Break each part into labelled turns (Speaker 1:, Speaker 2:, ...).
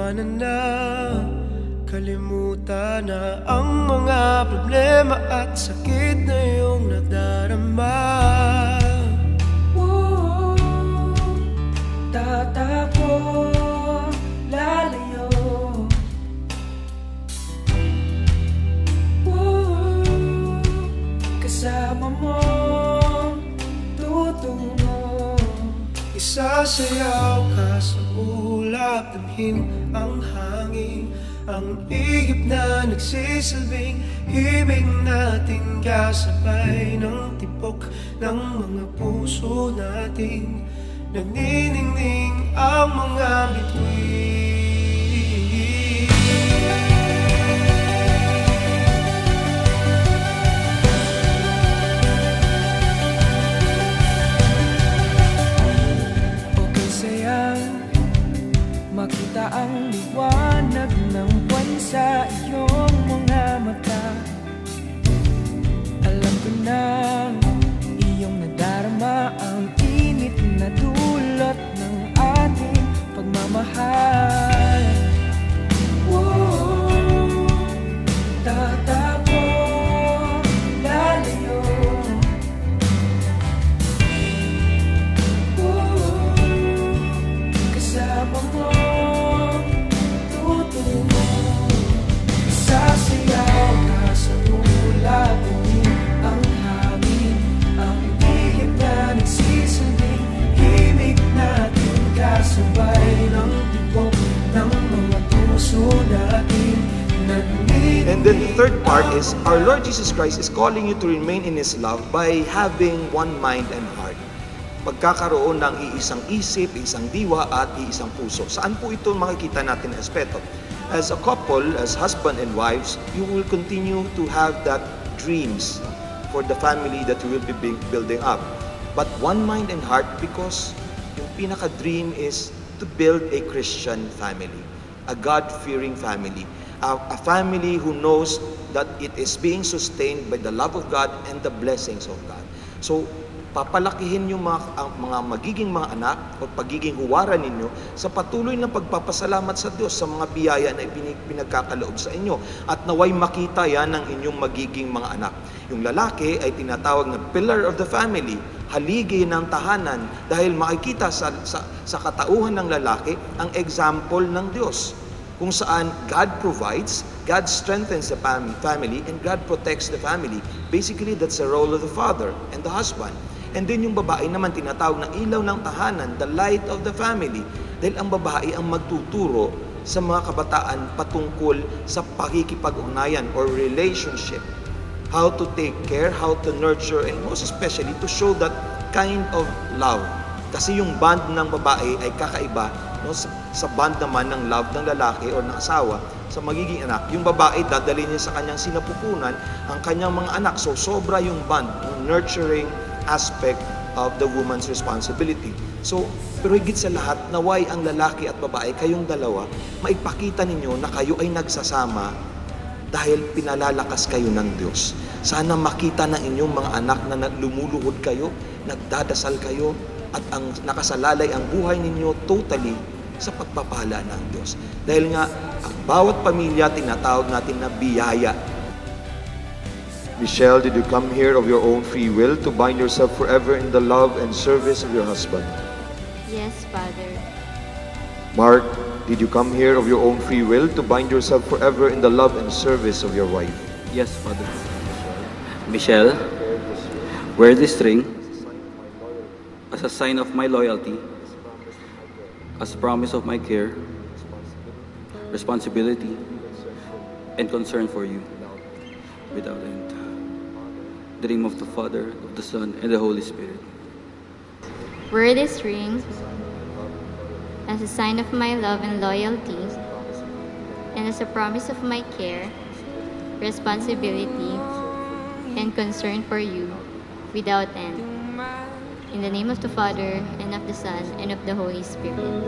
Speaker 1: Sana na kalimutan na ang mga problema at sakit na iyong nadarama. Tatakbo, lalayo, kasama mo, tutungo. Isasayaw ka sa ulap, damhin ang hangin, ang ihip na nagsisilbing himig natin, kasabay ng tibok ng mga puso natin. Nagniningning ang mga bituin. Okay sayang makita ang liwanag ng buwan sa iyong mga mata. Alam ko na iyong nadarama ang init na dulot ng ating pagmamahal. Tatakbo, lalayo, kasama mo, tutungo. Sasayaw ka sa ulap, ang hangin, ang ihip na nagsisilbing himig natin, kasabay ng tibok ng mga puso natin.
Speaker 2: And then the third part is, our Lord Jesus Christ is calling you to remain in His love by having one mind and heart. Pagkakaroon ng iisang isip, isang diwa, at iisang puso. Saan po ito makikita natin na aspeto? As a couple, as husband and wives, you will continue to have that dreams for the family that you will be building up. But one mind and heart, because yung pinaka-dream is to build a Christian family, a God-fearing family, a family who knows that it is being sustained by the love of God and the blessings of God. So, papalakihin yung mga magiging mga anak o pagiging huwaran ninyo sa patuloy na pagpapasalamat sa Diyos sa mga biyaya na pinagkakaloob sa inyo, at naway makita yan ng inyong magiging mga anak. Yung lalaki ay tinatawag na pillar of the family, haligi ng tahanan, dahil makikita sa katauhan ng lalaki ang example ng Diyos, kung saan God provides, God strengthens the family, and God protects the family. Basically, that's the role of the father and the husband. And then yung babae naman tinatawag na ilaw ng tahanan, the light of the family. Dahil ang babae ang magtuturo sa mga kabataan patungkol sa pakikipag-ugnayan or relationship. How to take care, how to nurture, and most especially to show that kind of love. Kasi yung bond ng babae ay kakaiba, no, sa bond naman ng love ng lalaki o ng asawa sa magiging anak. Yung babae, dadalhin niya sa kanyang sinapupunan ang kanyang mga anak. So sobra yung bond, yung nurturing aspect of the woman's responsibility. So, pero higit sa lahat, naway ang lalaki at babae, kayong dalawa, maipakita ninyo na kayo ay nagsasama dahil pinalalakas kayo ng Diyos. Sana makita ng inyong mga anak na lumuluhod kayo, nagdadasal kayo, at ang nakasalalay ang buhay ninyo totally sa pagpapala ng Diyos. Dahil nga, ang bawat pamilya tinatawag natin na biyaya.
Speaker 3: Michelle, did you come here of your own free will to bind yourself forever in the love and service of your husband?
Speaker 4: Yes, Father.
Speaker 3: Mark, did you come here of your own free will to bind yourself forever in the love and service of your wife?
Speaker 5: Yes, Father. Michelle, wear this ring as a sign of my loyalty, as a promise of my care, responsibility, and concern for you, without end. In the name of the Father, of the Son, and the Holy Spirit.
Speaker 4: Wear this ring as a sign of my love and loyalty, and as a promise of my care, responsibility, and concern for you, without end. In the name of the Father, and of the Son, and of the Holy Spirit.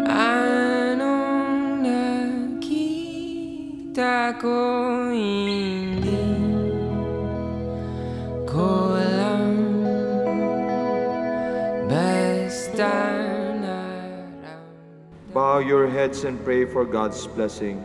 Speaker 1: Anong nakita ko, hindi ko alam, basta
Speaker 3: Bow your heads and pray for God's blessing.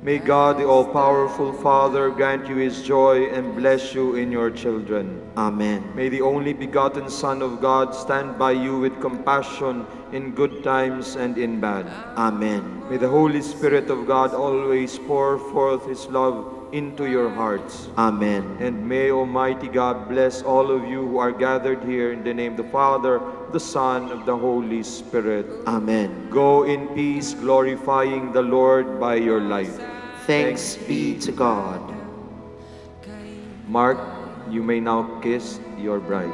Speaker 3: May God, the all-powerful Father, grant you His joy and bless you in your children.
Speaker 6: Amen.
Speaker 3: May the only begotten Son of God stand by you with compassion in good times and in bad.
Speaker 6: Amen.
Speaker 3: May the Holy Spirit of God always pour forth His love into your hearts.
Speaker 6: Amen.
Speaker 3: And may Almighty God bless all of you who are gathered here in the name of the Father, the Son, of the Holy Spirit.
Speaker 6: Amen.
Speaker 3: Go in peace, glorifying the Lord by your life.
Speaker 6: Thanks be to God.
Speaker 3: Mark, you may now kiss your bride.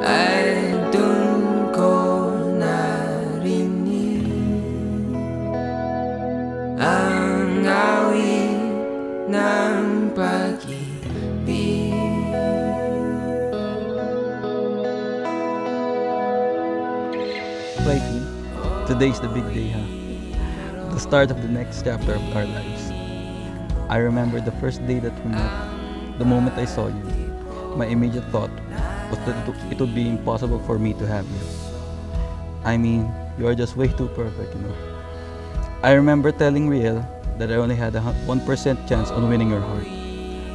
Speaker 1: Ay dun ko narinig ang awit ng pag-ibig.
Speaker 7: Wifey, today is the big day, huh? The start of the next chapter of our lives. I remember the first day that we met. The moment I saw you, my immediate thought was that it would be impossible for me to have you. I mean, you are just way too perfect, you know. I remember telling Riel that I only had a 1% chance on winning her heart.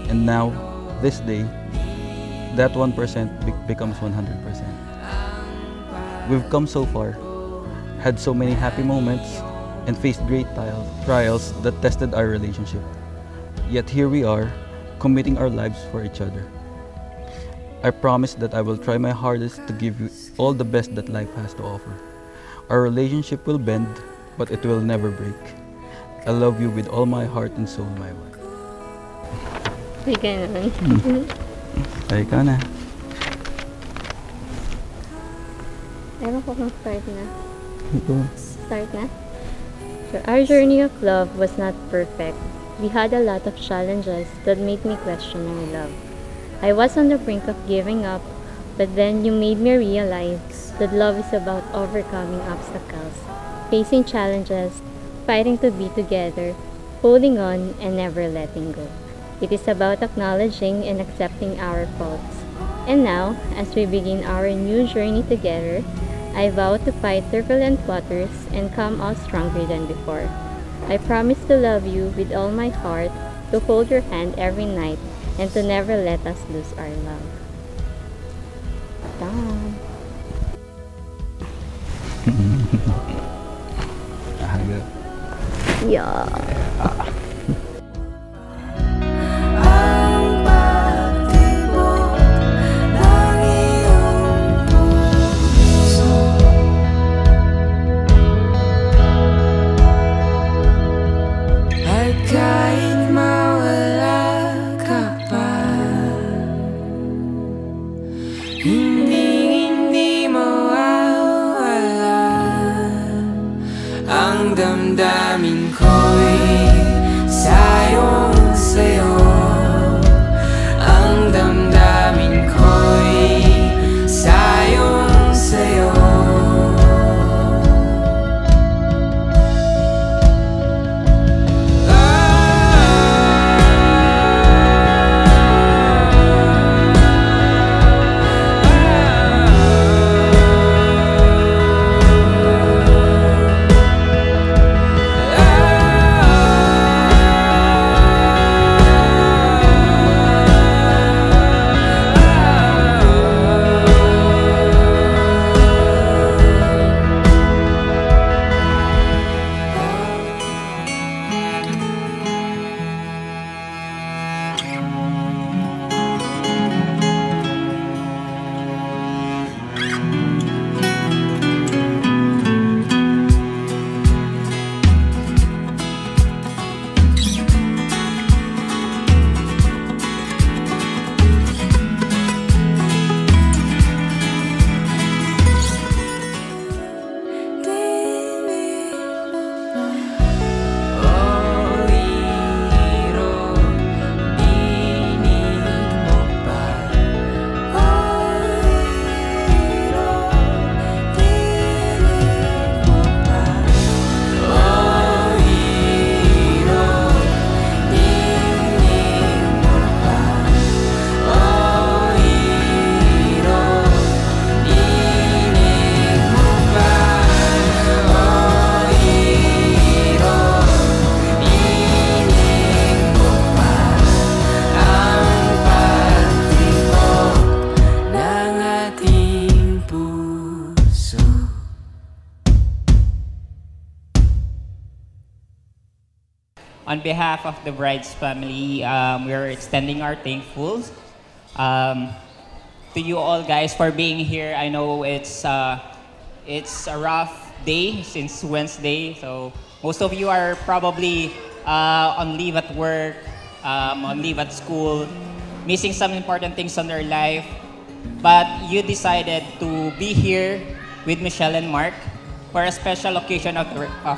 Speaker 7: And now, this day, that 1% becomes 100%. We've come so far, had so many happy moments, and faced great trials that tested our relationship. Yet here we are, committing our lives for each other. I promise that I will try my hardest to give you all the best that life has to offer. Our relationship will bend, but it will never break. I love you with all my heart and soul, my wife.
Speaker 4: Ay, ganun.
Speaker 7: Ay, ikaw na.
Speaker 4: Ewan ko kung start na.
Speaker 7: Ito.
Speaker 4: Start na? So our journey of love was not perfect. We had a lot of challenges that made me question our love. I was on the brink of giving up, but then you made me realize that love is about overcoming obstacles, facing challenges, fighting to be together, holding on, and never letting go. It is about acknowledging and accepting our faults. And now, as we begin our new journey together, I vow to fight turbulent waters and come out stronger than before. I promise to love you with all my heart, to hold your hand every night, and to never let us lose our love. Done. Yeah.
Speaker 1: Ang pagtibok ng iyong puso at kahit mawala ka pa, hindi mawawala ang damdamin ko'y sayong-sayo. Ang damdamin ko'y sayong-sayo.
Speaker 8: on behalf of the bride's family, we're extending our thankfuls to you all guys for being here. I know it's a rough day since Wednesday, so most of you are probably on leave at work, on leave at school, missing some important things on their life. But you decided to be here with Michelle and Mark for a special occasion of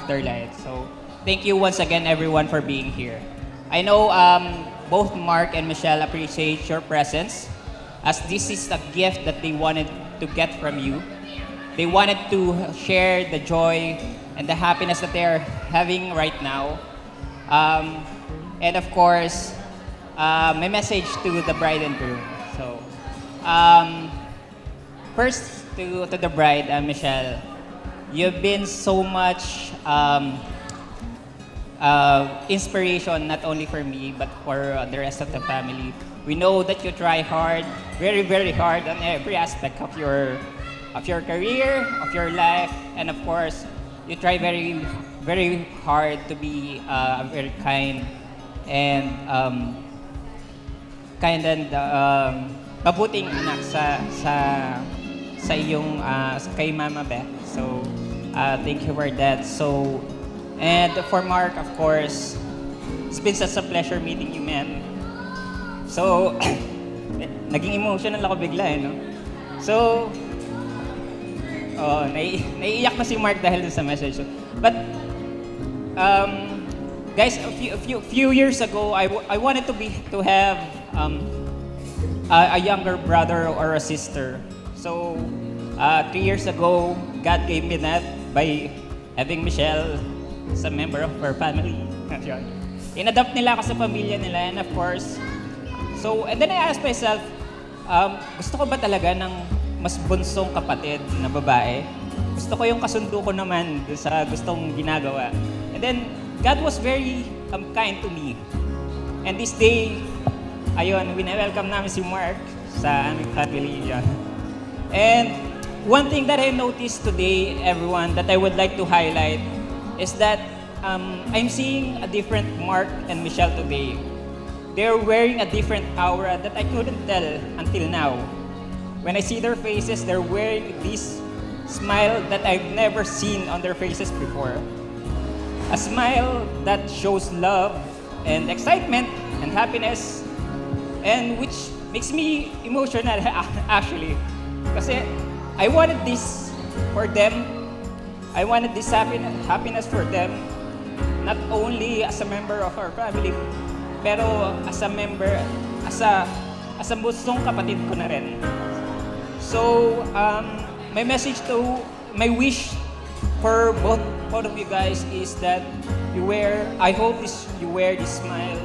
Speaker 8: their lives. So thank you once again, everyone, for being here. I know both Mark and Michelle appreciate your presence, as this is a gift that they wanted to get from you. They wanted to share the joy and the happiness that they are having right now. And of course, my message to the bride and groom. So, first to the bride, Michelle, you've been so much inspiration, not only for me, but for the rest of the family. We know that you try hard, very, very hard on every aspect of your career, of your life, and of course, you try very, very hard to be very kind and mabuting anak sa iyong kay Mama Beth. So thank you for that. So, and for Mark, of course, it's been such a pleasure meeting you, man. So naging emotional ako bigla, no? So naiiyak na si Mark dahil sa message. But guys, a few years ago, I wanted to have a younger brother or a sister. So 3 years ago, God gave me that by having Michelle as a member of our family. In-adopt nila ako sa pamilya nila, and of course, and then I asked myself, gusto ko ba talaga ng mas bunsong kapatid na babae? Gusto ko yung kasundo ko naman sa gustong ginagawa. And then, God was very kind to me. And this day, ayun, welcome namin si Mark sa aming family. And one thing that I noticed today, everyone, that I would like to highlight is that I'm seeing a different Mark and Michelle today. They're wearing a different aura that I couldn't tell until now. When I see their faces, they're wearing this smile that I've never seen on their faces before. A smile that shows love and excitement and happiness, and which makes me emotional actually. Kasi I wanted this for them. I wanted this happiness for them, not only as a member of our family, pero as a member, as a bunsong kapatid ko na rin. So, my my wish for both of you guys is that I hope you wear this smile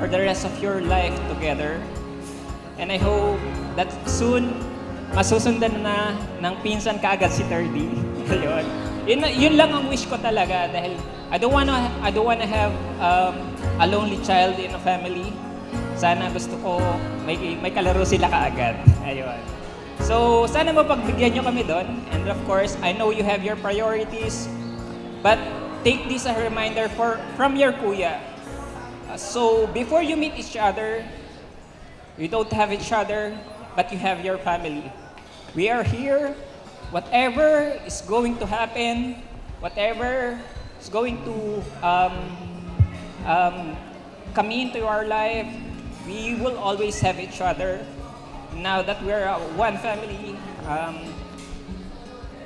Speaker 8: for the rest of your life together. And I hope that soon, masusundan na ng pinsan kaagad si 30. Yun lang ang wish ko talaga, dahil I don't wanna have a lonely child in a family. Sana gusto ko may kalaro sila kaagad. Ayun. So, sana mapagbigyan nyo kami doon. And of course, I know you have your priorities, but take this a reminder from your kuya. So, before you meet each other, you don't have each other, but you have your family. We are here. Whatever is going to happen, whatever is going to come into our life, we will always have each other. Now that we're one family,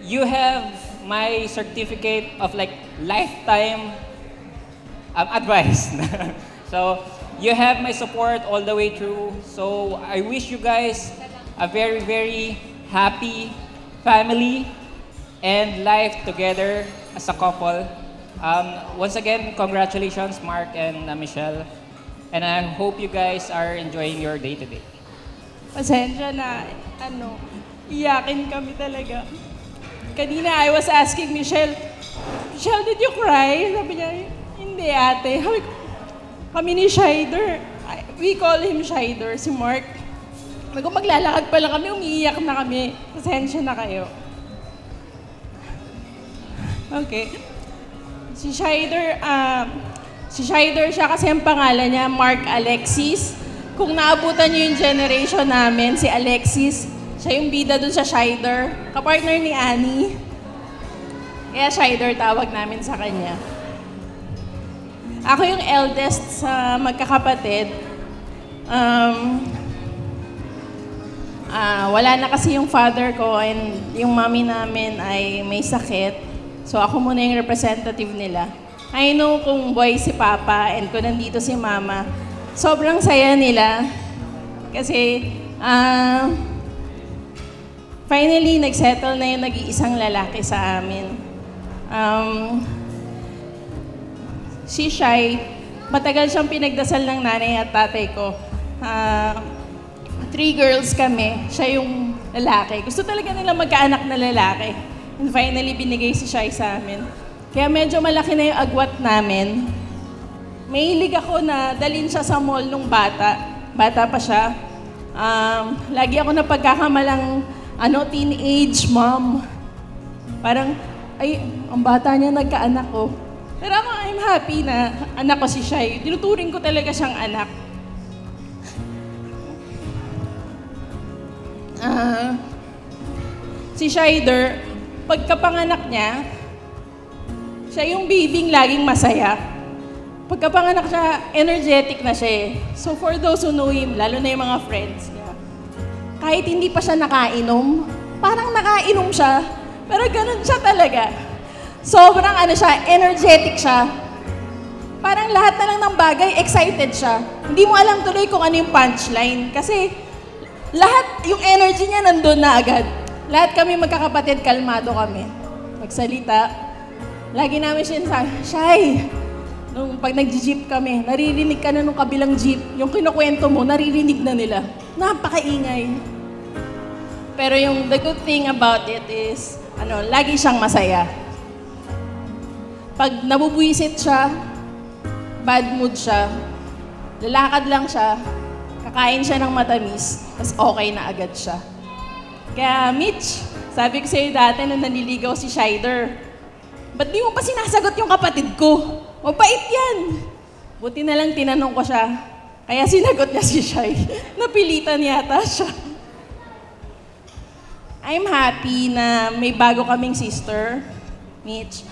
Speaker 8: you have my certificate of lifetime advice. So you have my support all the way through. So I wish you guys a very, very happy family and life together as a couple. Once again, congratulations, Mark and Michelle. And I hope you guys are enjoying your day today.
Speaker 9: Pasensya na, iyakin kami talaga. Kanina, I was asking Michelle, did you cry? Sabi niya, hindi ate. Kami ni Shider, we call him Shider, si Mark. Kung maglalakad pa lang kami, umiiyak na kami. Pasensya na kayo. Okay. Si Shider, Si Shider siya kasi ang pangalan niya, Mark Alexis. Kung naabutan niyo yung generation namin, si Alexis, siya yung bida dun sa Shider. Kapartner ni Annie. Kaya Shider tawag namin sa kanya. Ako yung eldest sa magkakapatid. Wala na kasi yung father ko and yung mommy namin ay may sakit. So ako muna yung representative nila. I know kung boy si Papa and kung nandito si Mama, sobrang saya nila. Kasi finally nagsettle na yung nag-iisang lalaki sa amin. Si Shai, matagal siyang pinagdasal ng nanay at tatay ko. 3 girls kami, siya yung lalaki. Gusto talaga nila magkaanak na lalaki. And finally, binigay si Shai sa amin. Kaya medyo malaki na yung agwat namin. Mahilig ako na dalhin siya sa mall nung bata. Bata pa siya. Lagi ako napagkakamalang teenage mom. Parang, ay, ang bata niya nagkaanak ko. Pero ako, I'm happy na anak ko si Shai. Tinuturing ko talaga siyang anak. Si Shider, pagkapanganak niya, siya yung bibing laging masaya. Pagkapanganak siya, energetic na siya eh. So for those who know him, lalo na yung mga friends niya, kahit hindi pa siya nakainom, parang nakainom siya, pero ganun siya talaga. Sobrang energetic siya. Parang lahat na lang ng bagay, excited siya. Hindi mo alam tuloy kung ano yung punchline. Kasi lahat, yung energy niya nandun na agad. Lahat kami magkakapatid, kalmado kami. Magsalita. Lagi namin siya sinasabi, Shai, nung pag nag-jeep kami, naririnig ka na nung kabilang jeep. Yung kinukwento mo, naririnig na nila. Napakaingay. Pero yung the good thing about it is, lagi siyang masaya. Pag nabubuisit siya, bad mood siya, lalakad lang siya, kakain siya ng matamis, tapos okay na agad siya. Kaya Mitch, sabi ko sa'yo dati nung nanliligaw si Shider, ba't di mo pa sinasagot yung kapatid ko? Mabait yan! Buti na lang tinanong ko siya, kaya sinagot niya si Shai. Napilitan yata siya. I'm happy na may bago kaming sister, Mitch.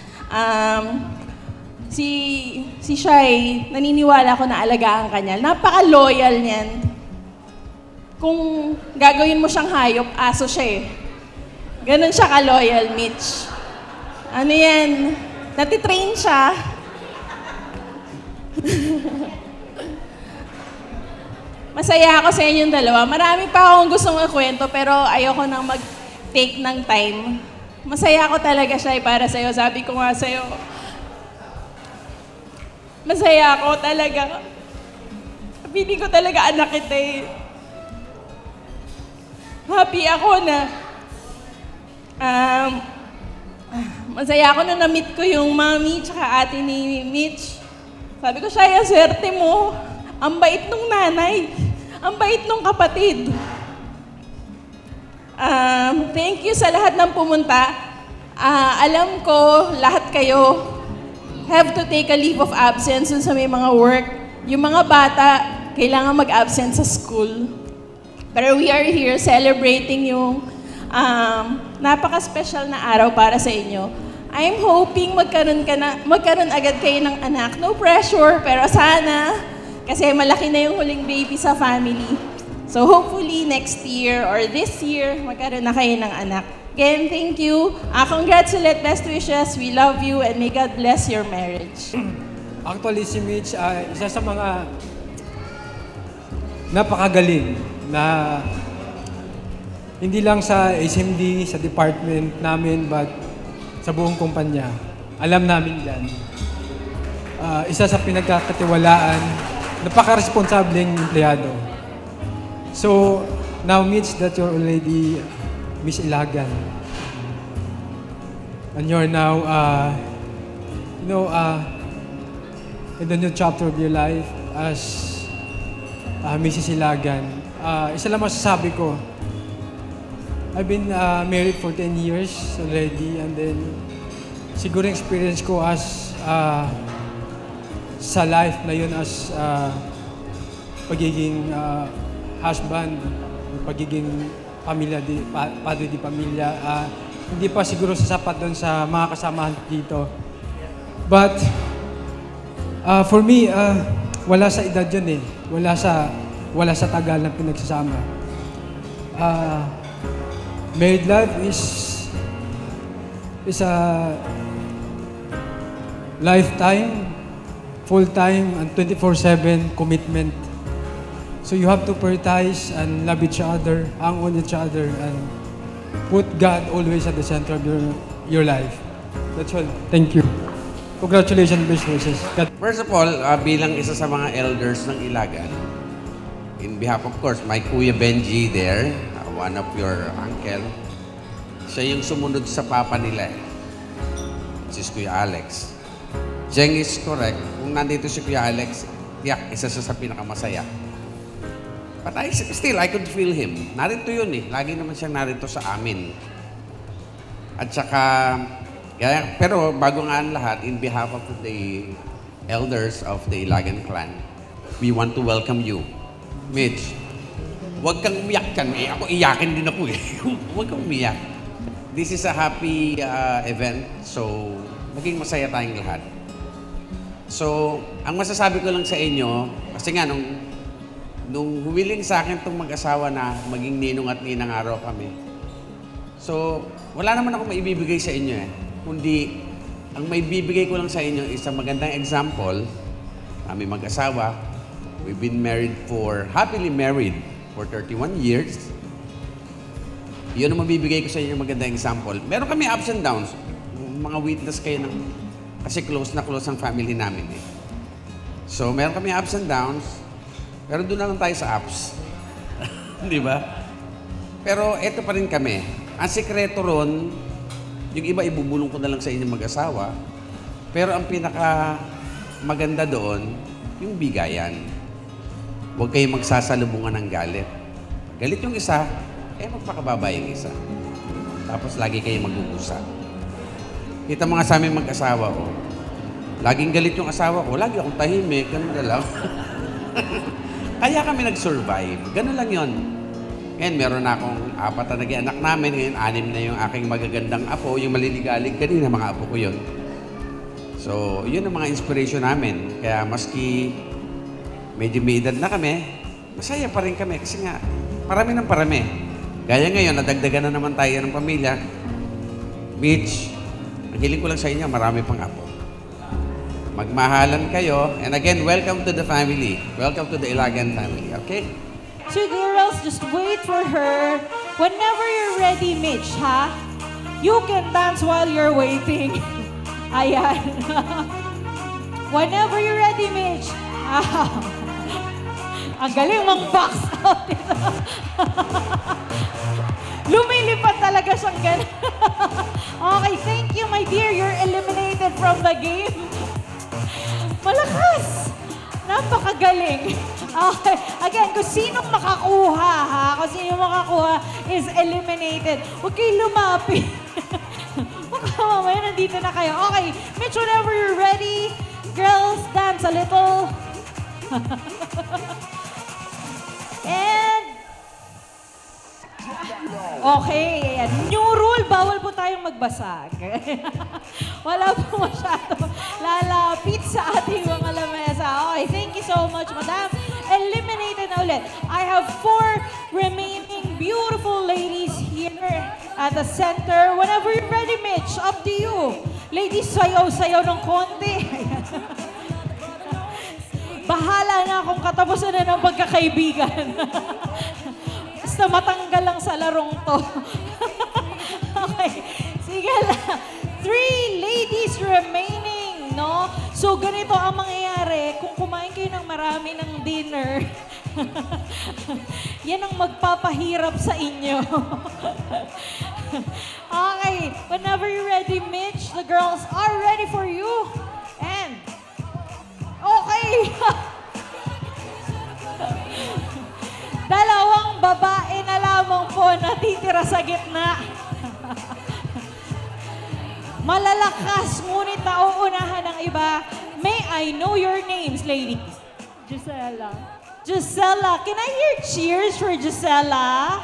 Speaker 9: Si Shai, naniniwala ko na alagaan ka niya. Napaka-loyal niyan. Kung gagawin mo siyang hayop, aso siya eh. Ganon siya ka-loyal, Mitch. Yan? Natitrain siya. Masaya ako sa inyong dalawa. Marami pa akong gustong ikwento, pero ayoko nang mag-take ng time. Masaya ako talaga siya para sa'yo. Sabi ko nga sa'yo, masaya ako talaga. Pili ko talaga anak kita eh. Happy ako na masaya ako na na-meet ko yung mami tsaka ate ni Mitch. Sabi ko, Shai, ang swerte mo. Ang bait nung nanay. Ang bait nung kapatid. Thank you sa lahat ng pumunta. Alam ko, lahat kayo have to take a leave of absence sa may mga work. Yung mga bata, kailangan mag-absent sa school. Pero we are here celebrating yung napaka-special na araw para sa inyo. I'm hoping magkaroon agad kayo ng anak. No pressure, pero sana, kasi malaki na yung huling baby sa family. So hopefully next year or this year, magkaroon na kayo ng anak. Again, thank you. Congrats ulit, best wishes. We love you and may God bless your marriage.
Speaker 10: Actually, si Mitch, isa sa mga napakagaling na hindi lang sa SMD, sa department namin, but sa buong kumpanya. Alam namin yan. Isa sa pinagkakatiwalaan, napaka-responsableng empleyado. So, now Mitch, that you're already Miss Ilagan. And you're now, in the new chapter of your life as Mrs. Ilagan. Isa lang masasabi ko, I've been married for 10 years already, and then siguro experience ko as sa life na yun as pagiging husband, pagiging padre di pamilya. Hindi pa siguro sasapat doon sa mga kasamahan dito. But for me, wala sa edad yun eh. Wala sa tagal na pinagsasama. Married life is a lifetime, full-time, and 24/7 commitment. So you have to prioritize and love each other, hang on each other, and put God always at the center of your life. That's all. Thank you. Congratulations, best wishes.
Speaker 11: First of all, bilang isa sa mga elders ng Ilagan, in behalf of course, my Kuya Benji there, one of your uncle, siya yung sumunod sa papa nila, which is Kuya Alex. Jeng is correct. Kung nandito si Kuya Alex, tiyak, isa siya sa pinakamasaya. But still, I could feel him. Narito yun eh. Lagi naman siyang narito sa amin. At saka, pero bago nga ang lahat, in behalf of the elders of the Ilagan clan, we want to welcome you. Mitch, huwag kang umiyak kan eh. Ako iyakin din ako eh. Huwag kang umiyak. This is a happy event, so maging masaya tayong lahat. So, ang masasabi ko lang sa inyo, kasi nga nung humiling sa akin itong mag-asawa na maging ninong at ninang araw kami. So, wala naman ako maibibigay sa inyo eh. Kundi, ang maibibigay ko lang sa inyo is ang magandang example. Kami mag-asawa, we've been happily married for 31 years. Yun ang mabibigay ko sa inyo magandang example. Meron kami ups and downs. Mga witness kayo kasi close na close ang family namin eh. So, meron kami ups and downs. Pero doon na lang tayo sa apps. Di ba? Pero eto pa rin kami. Ang sekreto ron, yung iba ibubulong ko na lang sa inyong mag-asawa. Pero ang pinaka maganda doon, yung bigayan. Huwag kayong magsasalubungan ng galit. Galit yung isa, magpakababa yung isa. Tapos lagi kayong mag-uusap. Kita mga sa aming mag-asawa ko. Laging galit yung asawa ko, lagi akong tahimik, ganun na lang. Kaya kami nag-survive. Ganun lang yun. Ngayon, meron na akong 4 na naging anak namin. Ngayon, 6 na yung aking magagandang apo. Yung maliligalig kanina, mga apo ko yun. So, yun ang mga inspiration namin. Kaya maski medyo may edad na kami, masaya pa rin kami. Kasi nga, parami ng parami. Gaya ngayon, nadagdagan na naman tayo ng pamilya. Mitch, ang hiling ko lang sa inyo, marami pang apo. Magmahalan kayo. And again, welcome to the family. Welcome to the Ilagan family, okay?
Speaker 12: So girls, just wait for her. Whenever you're ready, Mitch, ha? You can dance while you're waiting. Ayan. Whenever you're ready, Mitch. Ang galing mong box out. Lumilipad talaga siyang ganun. Okay, thank you, my dear. You're eliminated from the game. Malakas! Napakagaling. Okay. Again, kung sinong makakuha, ha? Kung sinong makakuha is eliminated. Huwag kayo lumapit. Baka mamaya nandito na kayo. Okay. Mitch, whenever you're ready, girls, dance a little. And okay, ayan. New rule, bawal po tayong magbasag. Wala po masyado lalapit sa ating mga lamesa. Okay, thank you so much, madam. Eliminated na ulit. I have 4 remaining beautiful ladies here at the center. Whenever you're ready, Mitch, up to you. Ladies, sayaw-sayaw ng konti. Bahala na kung katapusan na ng pagkakaibigan. Basta matanggal lang sa larong to. Okay. Sige lang. 3 ladies remaining, no? So, ganito ang mangyayari. Kung kumain kayo ng marami ng dinner, yan ang magpapahirap sa inyo. Okay. Whenever you're ready, Mitch, the girls are ready for you. And, okay. Dalawang babae na lamang po natitira sa gitna. Malalakas, ngunit nauunahan ng iba. May I know your names, ladies?
Speaker 9: Gisela.
Speaker 12: Gisela. Can I hear cheers for Gisela?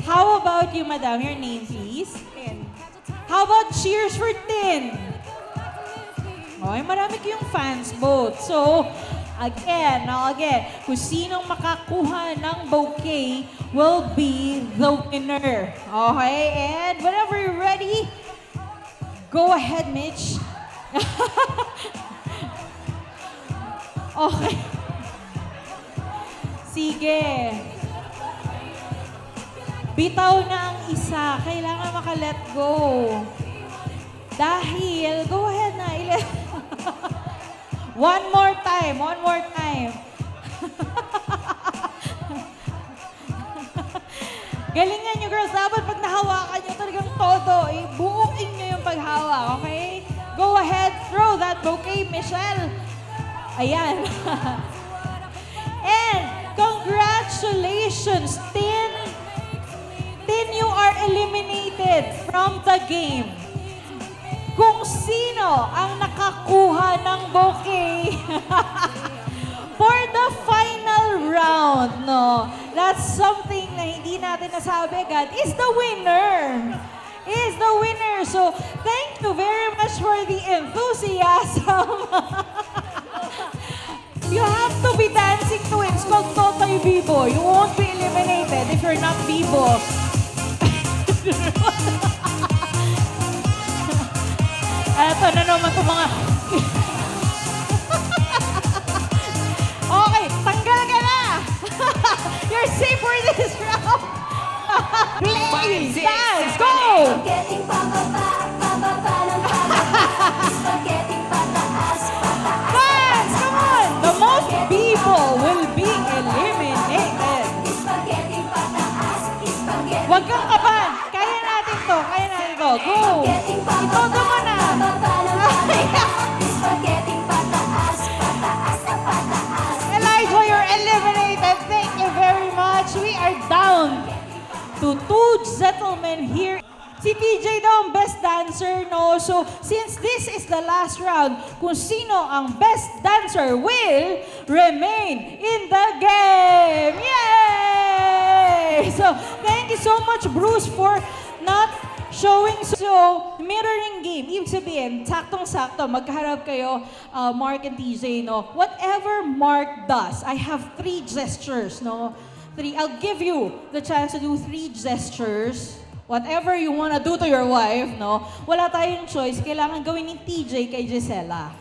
Speaker 12: How about you, madam? Your name, please?
Speaker 9: Tin.
Speaker 12: How about cheers for Tin? Okay, marami kayong fans both. So, again, kung sinong makakuha ng bouquet will be the winner. Okay, and whenever you're ready, go ahead, Mitch. Okay. Sige. Bitaw na ang isa. Kailangan maka-let go. Dahil, go ahead na. One more time. Galingan nyo, girls. Dapat pag nahawakan nyo talagang todo, buuin nyo yung paghawak, okay? Go ahead, throw that bouquet, Michelle. Ayan. And congratulations, Tin, you are eliminated from the game. Kung sino ang nakakuha ng bouquet for the final round, no? That's something na hindi natin nasabi agad, is the winner. So, thank you very much for the enthusiasm. You have to be dancing to it. It's called Totoy Bibo. You won't be eliminated if you're not Bibo. Eto na naman itong mga... Okay, tanggal ka na! You're safe for this round! Please, dance, go! Dance, come on! The most people will be eliminated. Huwag kang kapan! Kaya natin to! Go! Itodo mo na! Elijah, you're eliminated. Thank you very much. We are down to 2 gentlemen here. Si TJ daw ang best dancer, no? So, since this is the last round, kung sino ang best dancer will remain in the game! Yay! So, thank you so much, Bruce, for not showing. So, mirroring game. Ibig sabihin, saktong-sakto, magkaharap kayo, Mark and TJ, no? Whatever Mark does, I have 3 gestures, no? I'll give you the chance to do 3 gestures. Whatever you wanna do to your wife, no? Wala tayong choice. Kailangan gawin ni TJ kay Gisela.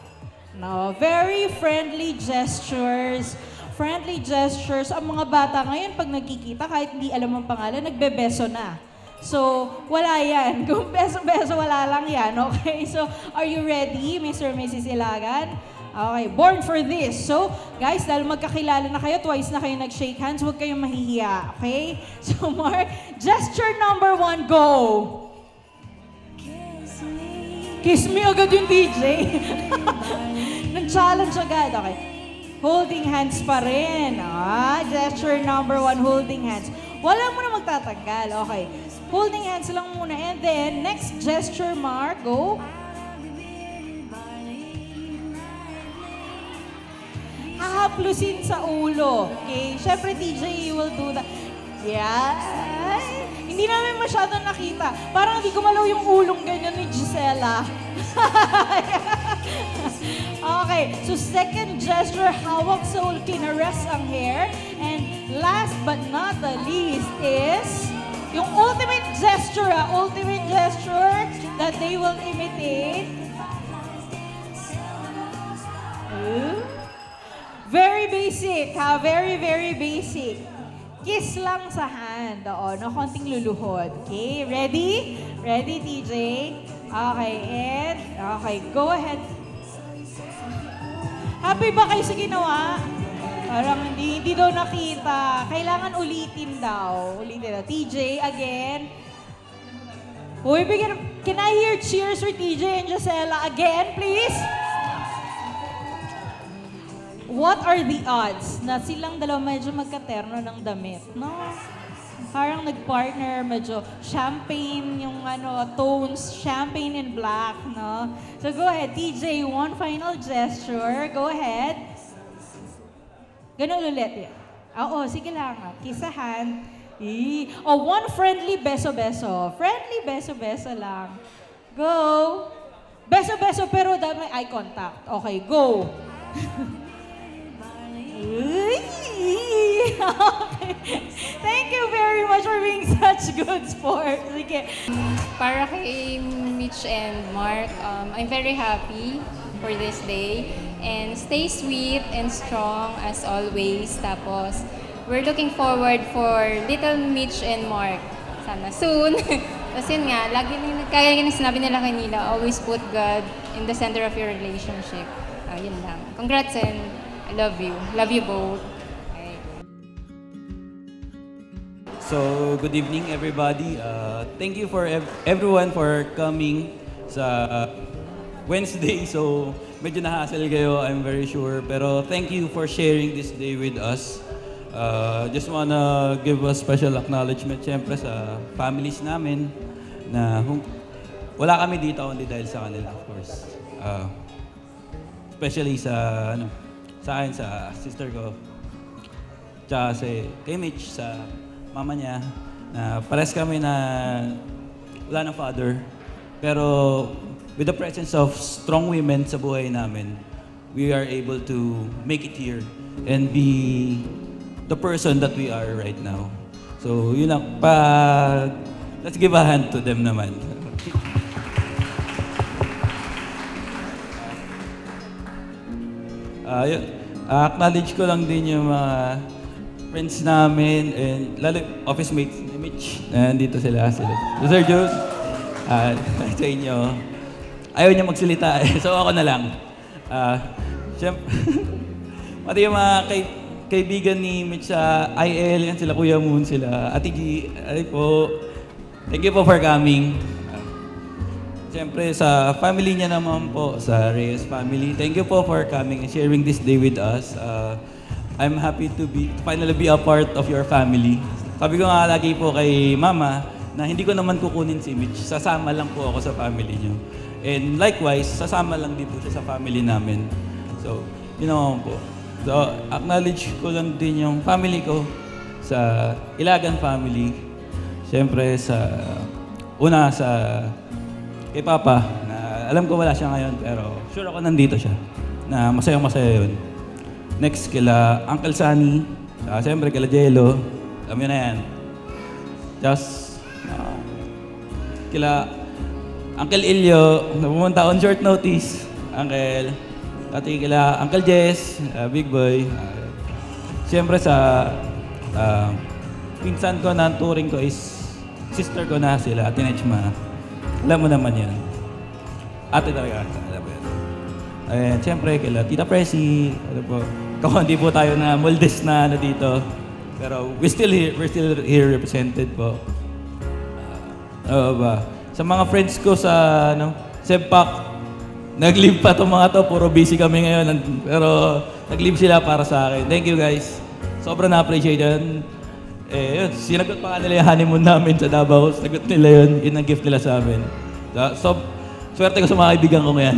Speaker 12: No? Very friendly gestures. Friendly gestures. Ang mga bata ngayon, pag nagkikita, kahit hindi alam ang pangalan, nagbebeso na. So, wala yan. Kung beso-beso, wala lang yan. Okay? So, are you ready, Mr. and Mrs. Ilagan? Okay, born for this. So, guys, dahil magkakilala na kayo, twice na kayo nag-shake hands, huwag kayong mahihiya. Okay? So, Mark, gesture number 1, go! Kiss me agad yung DJ. Nag-challenge agad. Okay. Holding hands pa rin. Gesture number 1, holding hands. Wala mo na magtatanggal. Okay. Holding hands lang muna. And then, next gesture, Mark. Go. Hahaplusin sa ulo. Okay? Siyempre, TJ, you will do that. Yeah. Hindi namin masyado nakita. Parang hindi gumalaw yung ulong ganyan ni Gisela. Okay. So, second gesture, hawak sa ulo, kinarest ang hair. And last but not the least is yung ultimate gesture, that they will imitate. Very basic, ha? Very, very basic. Kiss lang sa hand. Oo, no? Konting luluhod. Okay, ready? Ready, TJ? Okay, and... Okay, go ahead. Happy ba kayo sa ginawa? Parang hindi daw nakita. Kailangan ulitin daw. TJ, again. Uy, can I hear cheers for TJ and Gisela again, please? What are the odds na silang dalawa medyo magkaterno ng damit, no? Parang nag-partner, medyo champagne yung tones, champagne and black, no? So go ahead, TJ, one final gesture. Go ahead. Ganun ulit. Oo, sige lang. Kiss a hand. One friendly beso-beso. Friendly beso-beso lang. Go. Beso-beso pero dapat may eye contact. Okay, go. Okay. Thank you very much for being such good sports. Sige.
Speaker 13: Para kay Mitch and Mark, I'm very happy for this day. And stay sweet and strong as always. Tapos, we're looking forward for little Mitch and Mark. Sana soon. Tapos yun nga, kaya yung sinabi nila kanila, always put God in the center of your relationship. Yun lang. Congrats and I love you. Love you both. Okay.
Speaker 14: So, good evening everybody. Thank you for everyone for coming sa Wednesday. So, medyo na-hassle kayo, I'm very sure. Pero thank you for sharing this day with us. Just wanna give a special acknowledgement syempre sa families namin na wala kami dito only dahil sa kanila, of course. Especially sa akin, sa sister ko, tsaka kay Mitch, sa mama niya, na pares kami na wala ng father. Pero with the presence of strong women sa buhay namin, we are able to make it here and be the person that we are right now. So yun lang, let's give a hand to them naman. Acknowledge ko lang din yung mga friends namin and lalo office mates ni Mitch. Nandito sila. Sir Jules, sa inyo. Ayaw niya magsalita so ako na lang. Siyempre, pati yung mga kaibigan ni Mitch sa IL, yan sila Kuya Moon, sila Ate G, ay po. Thank you po for coming. Siyempre sa family niya naman po, sa Reyes family, thank you po for coming and sharing this day with us. I'm happy to finally be a part of your family. Sabi ko nga lagi po kay Mama na hindi ko naman kukunin si Mitch, sasama lang po ako sa family niyo. And likewise, sasama lang din po siya sa family namin. So, yun naman po. So, acknowledge ko lang din yung family ko sa Ilagan family. Siyempre una sa kay Papa, na alam ko wala siya ngayon, pero sure ako nandito siya, na masayang-masaya yun. Next, kila Uncle Sunny, siyempre kila Jello, alam yun na yan. Just, kila Uncle Ilyo, na pumunta on short notice, Uncle, at kila Uncle Jess, Big Boy. Siyempre sa pinsan ko na turing ko is sister ko na sila, Ate Nechma. Alam mo naman yan. Ate talaga, alam mo yan. Ayan, siyempre, kila Tita Presi, ano po. Hindi po tayo na moldes na dito. Pero we're still here represented po. Sa mga friends ko sa Sempak, nag-leave pa itong mga to. Puro busy kami ngayon. Pero nag-leave sila para sa akin. Thank you guys. Sobrang na-appreciate yan. Yun, sinagot pa nila yung honeymoon namin sa Davao. Sinagot nila yun. Yun ang gift nila sa amin. So, swerte ko sa mga kaibigan ko ngayon.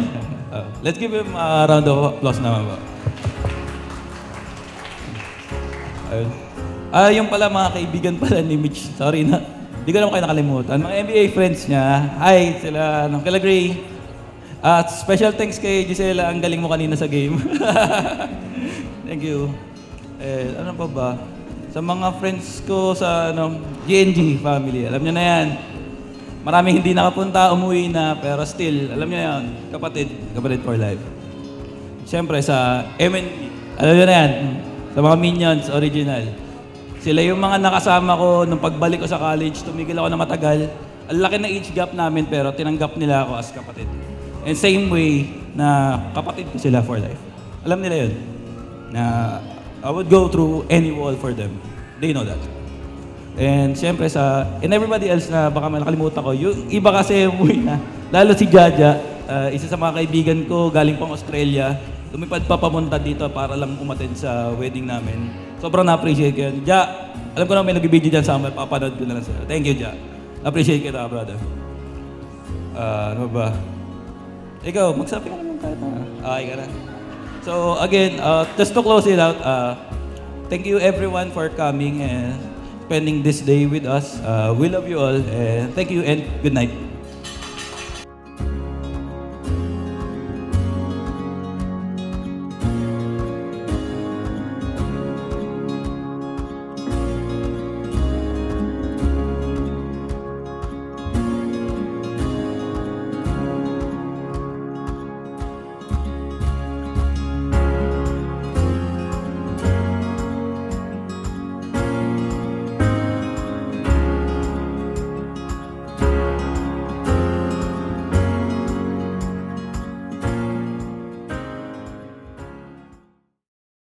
Speaker 14: Let's give him a round of applause naman po. Yung pala mga kaibigan pala ni Mitch. Sorry na. Hindi ko naman kayo nakalimutan. Mga NBA friends niya. Hi, sila. Kila Gray. Special thanks kay Gisela. Ang galing mo kanina sa game. Thank you. Ano pa ba? Sa mga friends ko sa GNG family, alam nyo na yan. Maraming hindi nakapunta, umuwi na, pero still, alam nyo yan, kapatid for life. Siyempre sa MNP, alam nyo na yan, sa mga Minions original. Sila yung mga nakasama ko nung pagbalik ko sa college, tumigil ako na matagal. Ang laki na age gap namin, pero tinanggap nila ako as kapatid. And same way na kapatid ko sila for life. Alam nila yun, na I would go through any wall for them. They know that. And siyempre and everybody else na baka may nakalimutan ko, yung iba kasi umuwi na. Lalo si Jaja, isa sa mga kaibigan ko, galing pang Australia. Lumipad pa pamunta dito para lang umattend sa wedding namin. Sobrang na-appreciate ko yun. Ja, Alam ko na may nag-video dyan sa amin, papanood ko na lang sa'yo. Thank you, Ja. Appreciate kita, brother. Ano ba? Ikaw, magsabi ka naman kahit na. Okay ka na. So, again, just to close it out, thank you everyone for coming and spending this day with us. We love you all, and thank you and good night.